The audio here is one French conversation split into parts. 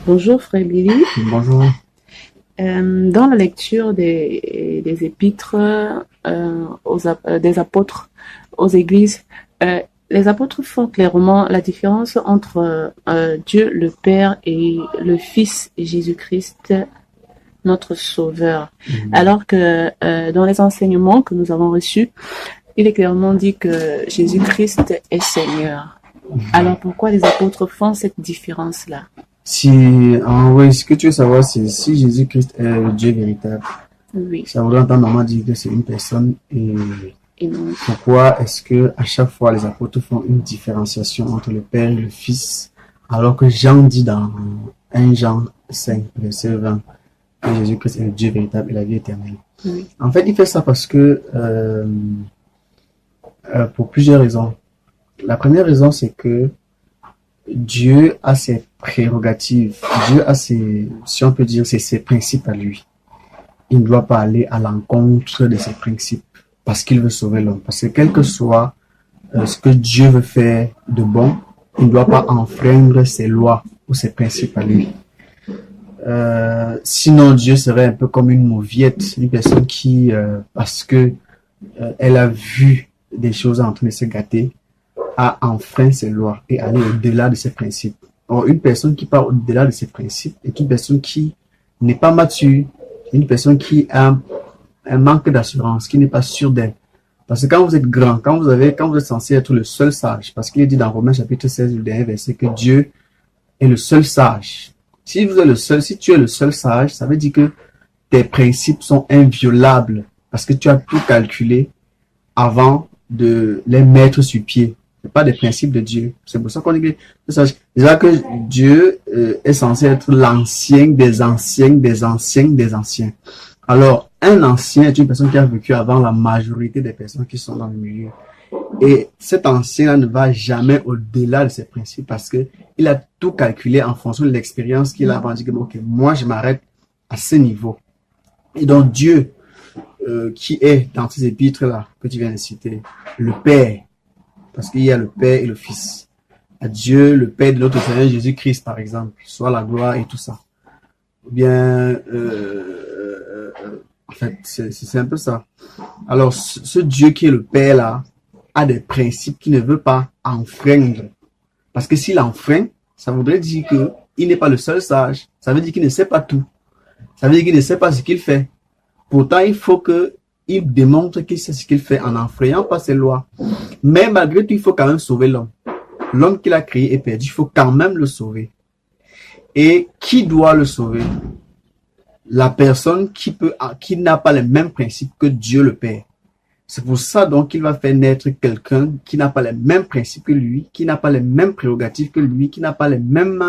Bonjour Frère Billy. Bonjour. Dans la lecture des épîtres des apôtres aux églises, les apôtres font clairement la différence entre Dieu le Père et le Fils Jésus-Christ, notre Sauveur. Alors que dans les enseignements que nous avons reçus, il est clairement dit que Jésus-Christ est Seigneur. Alors pourquoi les apôtres font cette différence-là? Oui, ce que tu veux savoir, c'est si Jésus-Christ est le Dieu véritable. Oui. Ça voudrait entendre normalement dire que c'est une personne Et non. pourquoi est-ce que à chaque fois les apôtres font une différenciation entre le Père et le Fils, alors que Jean dit dans 1 Jean 5, verset 20, que Jésus-Christ est le Dieu véritable et la vie éternelle. Oui. En fait, il fait ça parce que pour plusieurs raisons. La première raison, c'est que Dieu a ses prérogatives, Dieu a ses, si on peut dire, ses principes à lui. Il ne doit pas aller à l'encontre de ses principes parce qu'il veut sauver l'homme. Parce que quel que soit ce que Dieu veut faire de bon, il ne doit pas enfreindre ses lois ou ses principes à lui. Sinon, Dieu serait un peu comme une mauviette, une personne qui, parce que elle a vu des choses en train de se gâter, a enfreint ses lois et aller au-delà de ses principes. Or, une personne qui part au-delà de ses principes est une personne qui n'est pas mature, une personne qui a un manque d'assurance, qui n'est pas sûre d'elle. Parce que quand vous êtes grand, quand vous êtes censé être le seul sage, parce qu'il est dit dans Romains chapitre 16, le dernier verset, que Dieu est le seul sage. Si tu es le seul sage, ça veut dire que tes principes sont inviolables, parce que tu as tout calculé avant de les mettre sur pied. C'est pas des principes de Dieu. C'est pour ça qu'on dit que déjà que Dieu est censé être l'ancien des anciens des anciens des anciens. Alors, un ancien est une personne qui a vécu avant la majorité des personnes qui sont dans le milieu. Et cet ancien-là ne va jamais au-delà de ses principes parce que il a tout calculé en fonction de l'expérience qu'il a avant. Il dit que, ok, moi, je m'arrête à ce niveau. Et donc, Dieu, qui est dans ces épîtres-là que tu viens de citer, le Père, parce qu'il y a le Père et le Fils. À Dieu, le Père de notre Seigneur Jésus-Christ, par exemple, soit la gloire et tout ça. Ou bien, en fait, c'est un peu ça. Alors, ce Dieu qui est le Père là, a des principes qu'il ne veut pas enfreindre. Parce que s'il enfreint, ça voudrait dire que il n'est pas le seul sage. Ça veut dire qu'il ne sait pas tout. Ça veut dire qu'il ne sait pas ce qu'il fait. Pourtant, il faut qu'il démontre qu'il sait ce qu'il fait en enfreignant pas ses lois. Mais malgré tout, il faut quand même sauver l'homme. L'homme qu'il a créé est perdu, il faut quand même le sauver. Et qui doit le sauver? La personne qui n'a pas les mêmes principes que Dieu le Père. C'est pour ça donc qu'il va faire naître quelqu'un qui n'a pas les mêmes principes que lui, qui n'a pas les mêmes prérogatives que lui, qui n'a pas les mêmes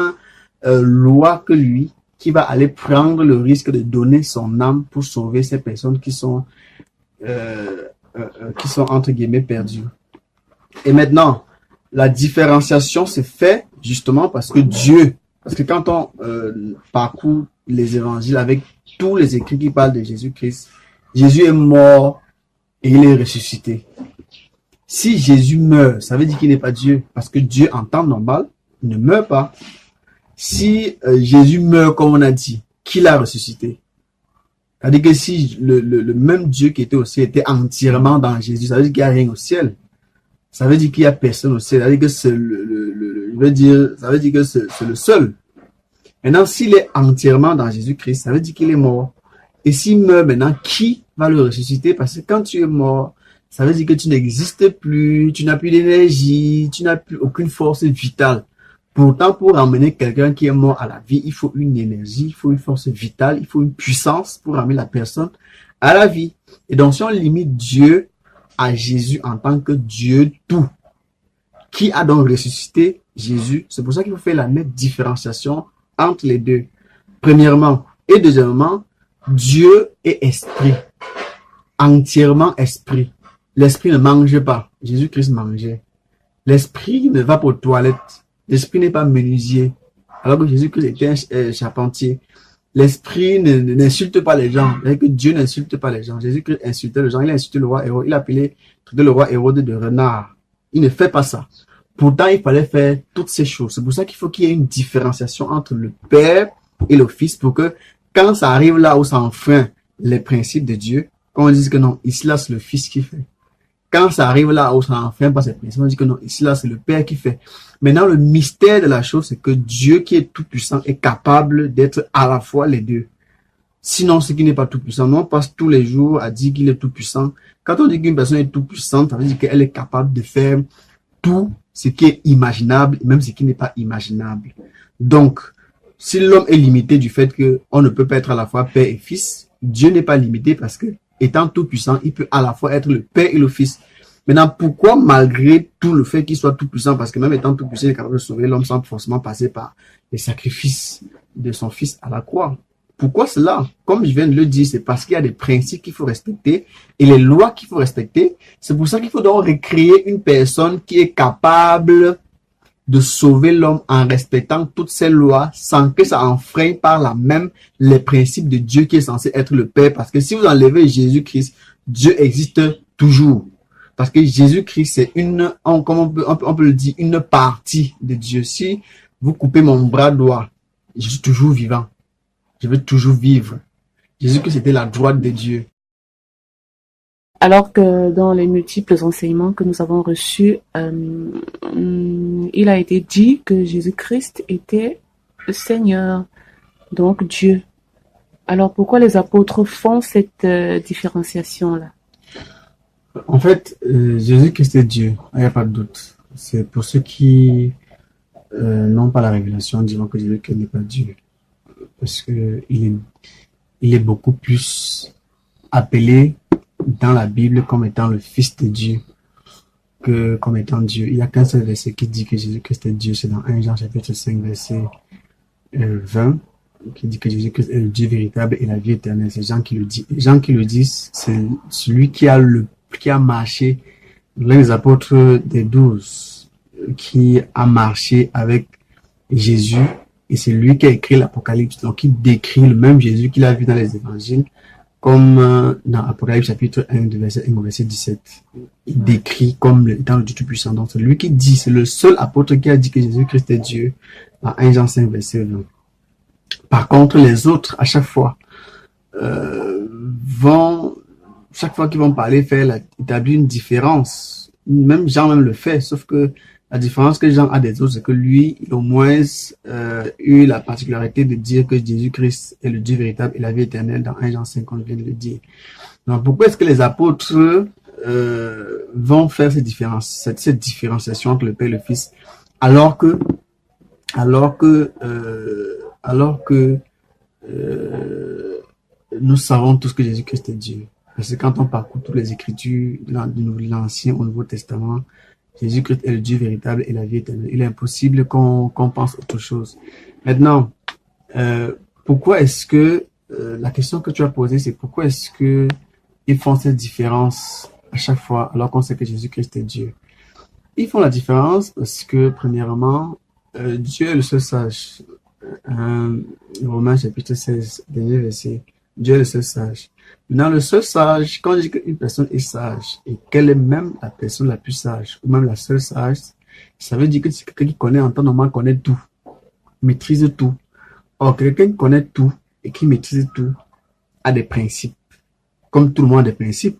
lois que lui, qui va aller prendre le risque de donner son âme pour sauver ces personnes qui sont entre guillemets perdues. Et maintenant, la différenciation se fait justement parce que quand on parcourt les évangiles avec tous les écrits qui parlent de Jésus-Christ, Jésus est mort et il est ressuscité. Si Jésus meurt, ça veut dire qu'il n'est pas Dieu, parce que Dieu en temps normal ne meurt pas. Si Jésus meurt, comme on a dit, qui l'a ressuscité? C'est-à-dire que si le même Dieu qui était au ciel était entièrement dans Jésus, ça veut dire qu'il n'y a rien au ciel. Ça veut dire qu'il n'y a personne au ciel. Ça veut dire que c'est c'est le seul. Maintenant, s'il est entièrement dans Jésus-Christ, ça veut dire qu'il est mort. Et s'il meurt maintenant, qui va le ressusciter? Parce que quand tu es mort, ça veut dire que tu n'existes plus, tu n'as plus d'énergie, tu n'as plus aucune force vitale. Pourtant, pour ramener quelqu'un qui est mort à la vie, il faut une énergie, il faut une force vitale, il faut une puissance pour ramener la personne à la vie. Et donc, si on limite Dieu à Jésus en tant que Dieu tout, qui a donc ressuscité Jésus, c'est pour ça qu'il faut faire la nette différenciation entre les deux. Premièrement et deuxièmement, Dieu est esprit, entièrement esprit. L'esprit ne mange pas. Jésus-Christ mangeait. L'esprit ne va pas aux toilettes. L'esprit n'est pas menuisier. Alors que Jésus-Christ était un charpentier. L'esprit n'insulte pas les gens. Que Dieu n'insulte pas les gens. Jésus-Christ insultait les gens. Il a insulté le roi Hérode. Il a appelé le roi Hérode de renard. Il ne fait pas ça. Pourtant, il fallait faire toutes ces choses. C'est pour ça qu'il faut qu'il y ait une différenciation entre le Père et le Fils pour que quand ça arrive là où ça enfreint les principes de Dieu, qu'on dise que non, ici là, c'est le Fils qui fait. Quand ça arrive là où ça enfreint pas ces principes, on dit que non, ici là, c'est le Père qui fait. Maintenant, le mystère de la chose, c'est que Dieu qui est tout puissant est capable d'être à la fois les deux. Sinon, ce qui n'est pas tout puissant, nous on passe tous les jours à dire qu'il est tout puissant. Quand on dit qu'une personne est tout puissante, ça veut dire qu'elle est capable de faire tout ce qui est imaginable, même ce qui n'est pas imaginable. Donc, si l'homme est limité du fait qu'on ne peut pas être à la fois Père et Fils, Dieu n'est pas limité parce que, étant tout puissant, il peut à la fois être le Père et le Fils. Maintenant, pourquoi malgré tout le fait qu'il soit tout puissant, parce que même étant tout puissant, il est capable de sauver l'homme sans forcément passer par les sacrifices de son Fils à la croix? Pourquoi cela? Comme je viens de le dire, c'est parce qu'il y a des principes qu'il faut respecter et les lois qu'il faut respecter. C'est pour ça qu'il faut donc recréer une personne qui est capable de sauver l'homme en respectant toutes ces lois sans que ça enfreigne par là même les principes de Dieu qui est censé être le Père. Parce que si vous enlevez Jésus-Christ, Dieu existe toujours. Parce que Jésus-Christ, c'est on peut le dire, une partie de Dieu. Si vous coupez mon bras droit, je suis toujours vivant. Je veux toujours vivre. Jésus-Christ était la droite de Dieu. Alors que dans les multiples enseignements que nous avons reçus, il a été dit que Jésus-Christ était le Seigneur, donc Dieu. Alors pourquoi les apôtres font cette différenciation-là? En fait, Jésus-Christ est Dieu, il n'y a pas de doute. C'est pour ceux qui n'ont pas la révélation, disant que Jésus-Christ n'est pas Dieu. Parce que il est beaucoup plus appelé dans la Bible comme étant le Fils de Dieu que comme étant Dieu. Il n'y a qu'un seul verset qui dit que Jésus-Christ est Dieu, c'est dans 1 Jean chapitre 5 verset 20 qui dit que Jésus-Christ est le Dieu véritable et la vie éternelle. C'est Jean qui le dit. Et Jean qui le dit, c'est celui qui a marché, l'un des apôtres des 12, qui a marché avec Jésus. Et c'est lui qui a écrit l'Apocalypse, donc il décrit le même Jésus qu'il a vu dans les évangiles, comme dans Apocalypse chapitre 1, de verset 1 au verset 17. Il décrit comme étant le Dieu Tout-Puissant. Donc c'est lui qui dit, c'est le seul apôtre qui a dit que Jésus-Christ est Dieu, dans 1 Jean 5, verset 20. Par contre, les autres, à chaque fois, chaque fois qu'ils vont parler, établir une différence. Même Jean le fait, sauf que la différence que Jean a des autres, c'est que lui, il au moins eu la particularité de dire que Jésus-Christ est le Dieu véritable et la vie éternelle dans 1 Jean 5, comme je viens de le dire. Donc, pourquoi est-ce que les apôtres vont faire cette différenciation entre le Père et le Fils, alors que nous savons tous que Jésus-Christ est Dieu? Parce que quand on parcourt toutes les Écritures de l'Ancien au Nouveau Testament, Jésus-Christ est le Dieu véritable et la vie éternelle. Il est impossible qu'on pense autre chose. Maintenant, pourquoi est-ce que, la question que tu as posée, c'est pourquoi est-ce que ils font cette différence à chaque fois alors qu'on sait que Jésus-Christ est Dieu? Ils font la différence parce que, premièrement, Dieu est le seul sage. Romains chapitre 16, dernier verset. Dieu est le seul sage. Maintenant, le seul sage, quand je dis qu'une personne est sage et qu'elle est même la personne la plus sage, ou même la seule sage, ça veut dire que c'est quelqu'un qui connaît en temps normal, connaît tout, maîtrise tout. Or, quelqu'un qui connaît tout et qui maîtrise tout a des principes, comme tout le monde a des principes.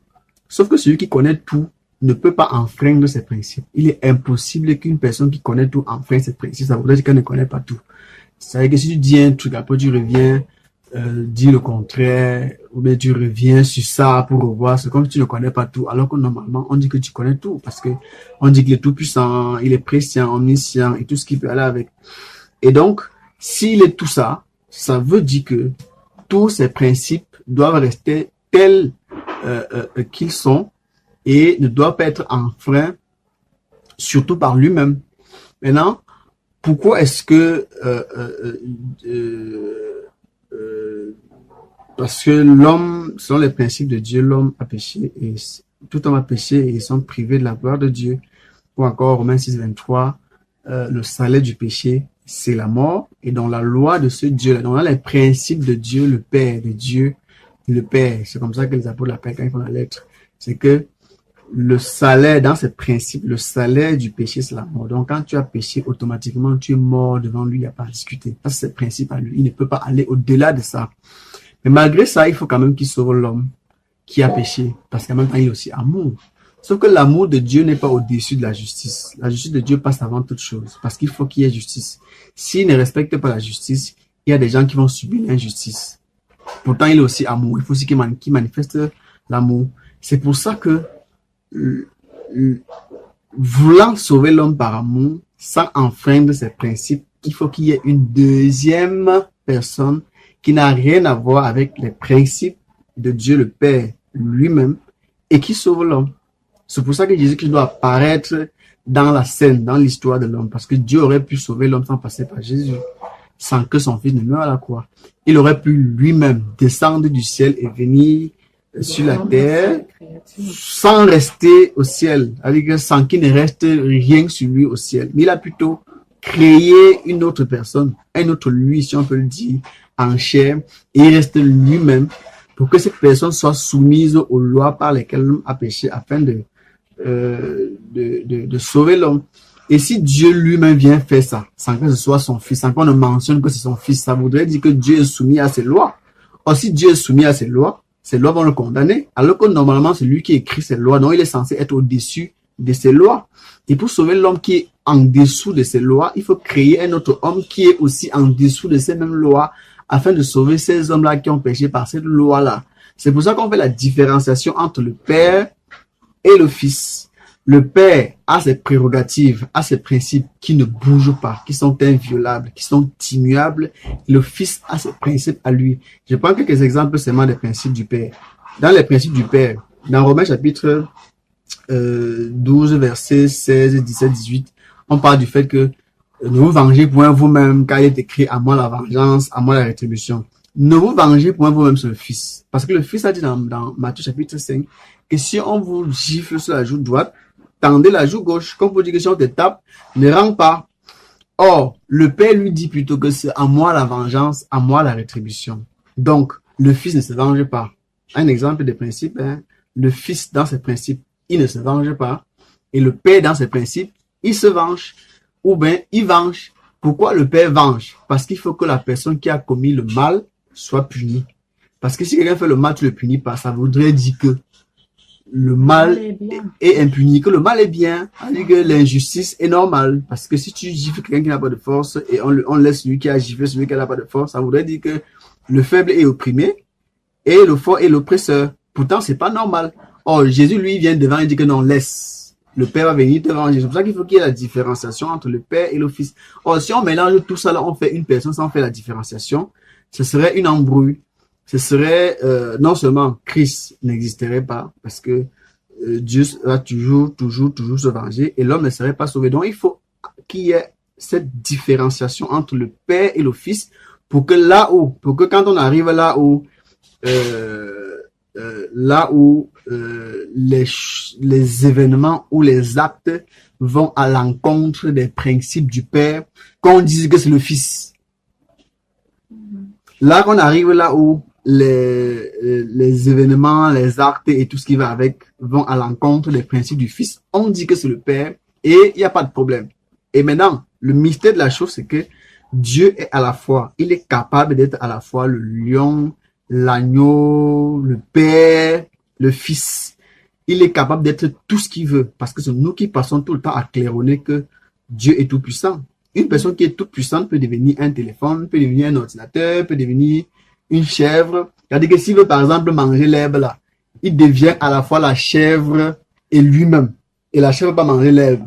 Sauf que celui qui connaît tout ne peut pas enfreindre ses principes. Il est impossible qu'une personne qui connaît tout enfreigne ses principes. Ça veut dire qu'elle ne connaît pas tout. C'est-à-dire que si tu dis un truc, après tu reviens, dis le contraire, ou bien tu reviens sur ça pour revoir, c'est comme si tu ne connais pas tout, alors que normalement on dit que tu connais tout, parce que on dit qu'il est tout puissant, il est préscient, omniscient et tout ce qui peut aller avec. Et donc, s'il est tout ça, ça veut dire que tous ces principes doivent rester tels qu'ils sont et ne doivent pas être enfreints, surtout par lui-même. Maintenant, pourquoi est-ce que parce que l'homme, selon les principes de Dieu, l'homme a péché et tout homme a péché et ils sont privés de la gloire de Dieu. Ou encore Romains 6, 23, le salaire du péché, c'est la mort. Et dans la loi de ce Dieu-là, dans les principes de Dieu, le Père, de Dieu, le Père, c'est comme ça que les apôtres l'appellent quand ils font la lettre. C'est que le salaire, dans ses principes, le salaire du péché, c'est la mort. Donc, quand tu as péché, automatiquement, tu es mort devant lui, il n'y a pas à discuter. Ça, c'est ses principes à lui. Il ne peut pas aller au-delà de ça. Mais malgré ça, il faut quand même qu'il sauve l'homme qui a péché. Parce qu'en même temps, il est aussi amour. Sauf que l'amour de Dieu n'est pas au-dessus de la justice. La justice de Dieu passe avant toute chose. Parce qu'il faut qu'il y ait justice. S'il ne respecte pas la justice, il y a des gens qui vont subir l'injustice. Pourtant, il est aussi amour. Il faut aussi qu'il manifeste l'amour. C'est pour ça que voulant sauver l'homme par amour, sans enfreindre ses principes, il faut qu'il y ait une deuxième personne qui n'a rien à voir avec les principes de Dieu le Père lui-même et qui sauve l'homme. C'est pour ça que Jésus-Christ doit apparaître dans la scène, dans l'histoire de l'homme, parce que Dieu aurait pu sauver l'homme sans passer par Jésus, sans que son fils ne meure à la croix. Il aurait pu lui-même descendre du ciel et venir sur la terre sans rester au ciel, c'est-à-dire sans qu'il ne reste rien sur lui au ciel. Mais il a plutôt créé une autre personne, un autre lui, si on peut le dire, en chair, et il reste lui-même pour que cette personne soit soumise aux lois par lesquelles l'homme a péché afin de sauver l'homme. Et si Dieu lui-même vient faire ça, sans que ce soit son fils, sans qu'on ne mentionne que c'est son fils, ça voudrait dire que Dieu est soumis à ses lois. Or, si Dieu est soumis à ses lois vont le condamner. Alors que normalement, c'est lui qui écrit ses lois, donc il est censé être au-dessus de ses lois. Et pour sauver l'homme qui est en dessous de ses lois, il faut créer un autre homme qui est aussi en dessous de ces mêmes lois, afin de sauver ces hommes-là qui ont péché par cette loi-là. C'est pour ça qu'on fait la différenciation entre le Père et le Fils. Le Père a ses prérogatives, a ses principes qui ne bougent pas, qui sont inviolables, qui sont immuables. Le Fils a ses principes à lui. Je prends quelques exemples seulement des principes du Père. Dans les principes du Père, dans Romains chapitre 12, versets 16, 17, 18, on parle du fait que ne vous vengez point vous-même, car il est écrit à moi la vengeance, à moi la rétribution. Ne vous vengez point vous-même sur le Fils. Parce que le Fils a dit dans Matthieu chapitre 5 que si on vous gifle sur la joue droite, tendez la joue gauche. Comme vous dit que si on te tape, ne rends pas. Or, le Père lui dit plutôt que c'est à moi la vengeance, à moi la rétribution. Donc, le Fils ne se venge pas. Un exemple de principe, le Fils dans ses principes, il ne se venge pas. Et le Père dans ses principes, il se venge. Ou bien, il venge. Pourquoi le Père venge? Parce qu'il faut que la personne qui a commis le mal soit punie. Parce que si quelqu'un fait le mal, tu ne le punis pas. Ça voudrait dire que le mal est impuni, que le mal est bien, que l'injustice est normale. Parce que si tu gifles quelqu'un qui n'a pas de force et on laisse celui qui a giflé celui qui n'a pas de force, ça voudrait dire que le faible est opprimé et le fort est l'oppresseur. Pourtant, c'est pas normal. Or, Jésus, lui, vient devant et dit que non, laisse. Le Père va venir te venger. C'est pour ça qu'il faut qu'il y ait la différenciation entre le Père et le Fils. Or, si on mélange tout ça, là, on fait une personne sans faire la différenciation, ce serait une embrouille. Ce serait, non seulement Christ n'existerait pas, parce que Dieu va toujours se venger, et l'homme ne serait pas sauvé. Donc, il faut qu'il y ait cette différenciation entre le Père et le Fils, pour que quand on arrive là où les événements ou les actes vont à l'encontre des principes du Père, qu'on dise que c'est le Fils. Là qu'on arrive là où les événements, les actes et tout ce qui va avec vont à l'encontre des principes du Fils, on dit que c'est le Père et il n'y a pas de problème. Et maintenant, le mystère de la chose, c'est que Dieu est à la fois, il est capable d'être à la fois le lion, l'agneau, le Père, le Fils. Il est capable d'être tout ce qu'il veut, parce que c'est nous qui passons tout le temps à claironner que Dieu est tout puissant. Une personne qui est toute puissante peut devenir un téléphone, peut devenir un ordinateur, peut devenir une chèvre. C'est-à-dire que s'il veut par exemple manger l'herbe là, il devient à la fois la chèvre et lui-même. Et la chèvre va pas manger l'herbe.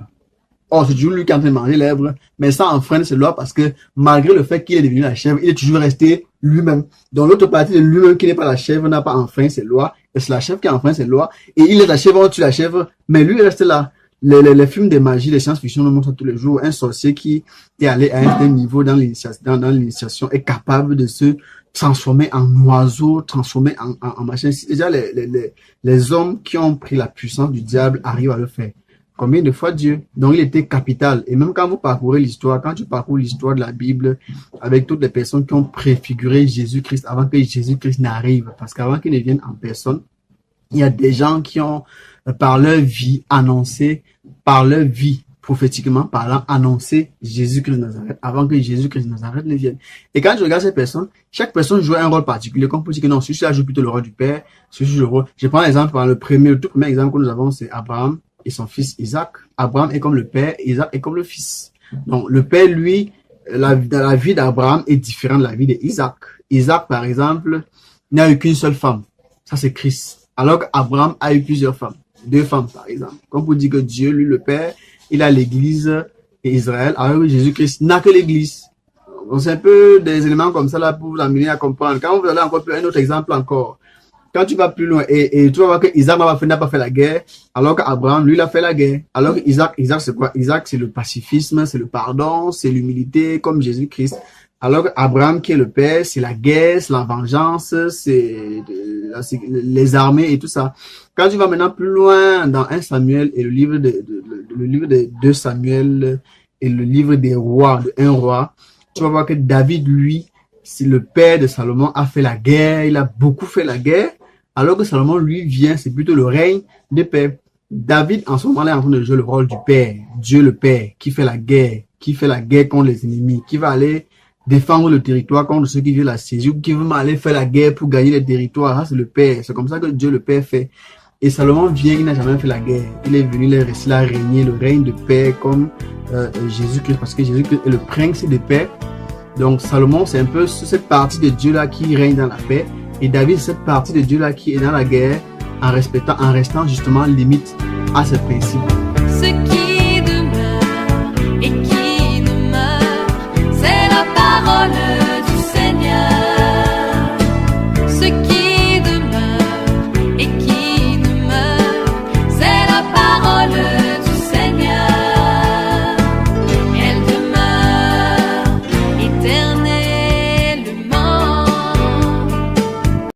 Or, c'est toujours lui qui est en train de manger l'herbe, mais ça enfreint ses lois parce que malgré le fait qu'il est devenu la chèvre, il est toujours resté lui-même. Donc l'autre partie de lui-même qui n'est pas la chèvre n'a pas enfreint ses lois, et c'est la chèvre qui a enfreint ses lois, et il est la chèvre, on tue la chèvre, mais lui il reste là. Les films de magie, les science-fiction nous montrent tous les jours un sorcier qui est allé à un certain niveau dans l'initiation est capable de se transformer en oiseau, transformer en machin. Déjà, les hommes qui ont pris la puissance du diable arrivent à le faire. Combien de fois Dieu? Donc, il était capital. Et même quand vous parcourez l'histoire, quand tu parcours l'histoire de la Bible avec toutes les personnes qui ont préfiguré Jésus-Christ avant que Jésus-Christ n'arrive, parce qu'avant qu'il ne vienne en personne, il y a des gens qui ont par leur vie, annoncer, par leur vie, prophétiquement parlant, annoncer Jésus-Christ de Nazareth avant que Jésus-Christ de Nazareth ne vienne. Et quand je regarde ces personnes, chaque personne joue un rôle particulier. Comme pour dire que non, celui-là joue plutôt le rôle du père, celui-ci joue le rôle. Je prends l'exemple, le tout premier exemple que nous avons, c'est Abraham et son fils Isaac. Abraham est comme le père, Isaac est comme le fils. Donc, le père, lui, dans la vie d'Abraham est différente de la vie d'Isaac. Isaac, par exemple, n'a eu qu'une seule femme. Ça, c'est Christ. Alors qu'Abraham a eu plusieurs femmes. 2 femmes, par exemple. Comme pour dire que Dieu, lui, le père, il a l'église et Israël. Alors que Jésus-Christ n'a que l'église. Donc, c'est un peu des éléments comme ça, là, pour vous amener à comprendre. Quand vous allez encore plus, un autre exemple encore. Quand tu vas plus loin, et tu vas voir que Isaac n'a pas fait la guerre, alors qu'Abraham, lui, il a fait la guerre. Alors que Isaac, c'est quoi? Isaac, c'est le pacifisme, c'est le pardon, c'est l'humilité, comme Jésus-Christ. Alors qu'Abraham, qui est le père, c'est la guerre, c'est la vengeance, c'est les armées et tout ça. Quand tu vas maintenant plus loin dans 1 Samuel et le livre de 2 Samuel et le livre des rois, de 1 roi, tu vas voir que David, lui, c'est le père de Salomon, a fait la guerre, il a beaucoup fait la guerre, alors que Salomon, lui, vient, c'est plutôt le règne de père. David, en ce moment-là, est en train de jouer le rôle du père, Dieu le père, qui fait la guerre contre les ennemis, qui va aller défendre le territoire contre ceux qui veulent la saisir, ou qui veulent aller faire la guerre pour gagner les territoires. Ça, c'est le père. C'est comme ça que Dieu le père fait. Et Salomon vient, il n'a jamais fait la guerre. Il est venu, il a régné le règne de paix comme Jésus-Christ, parce que Jésus-Christ est le prince de paix. Donc Salomon, c'est un peu cette partie de Dieu-là qui règne dans la paix. Et David, c'est cette partie de Dieu-là qui est dans la guerre en restant justement limite à ce principe.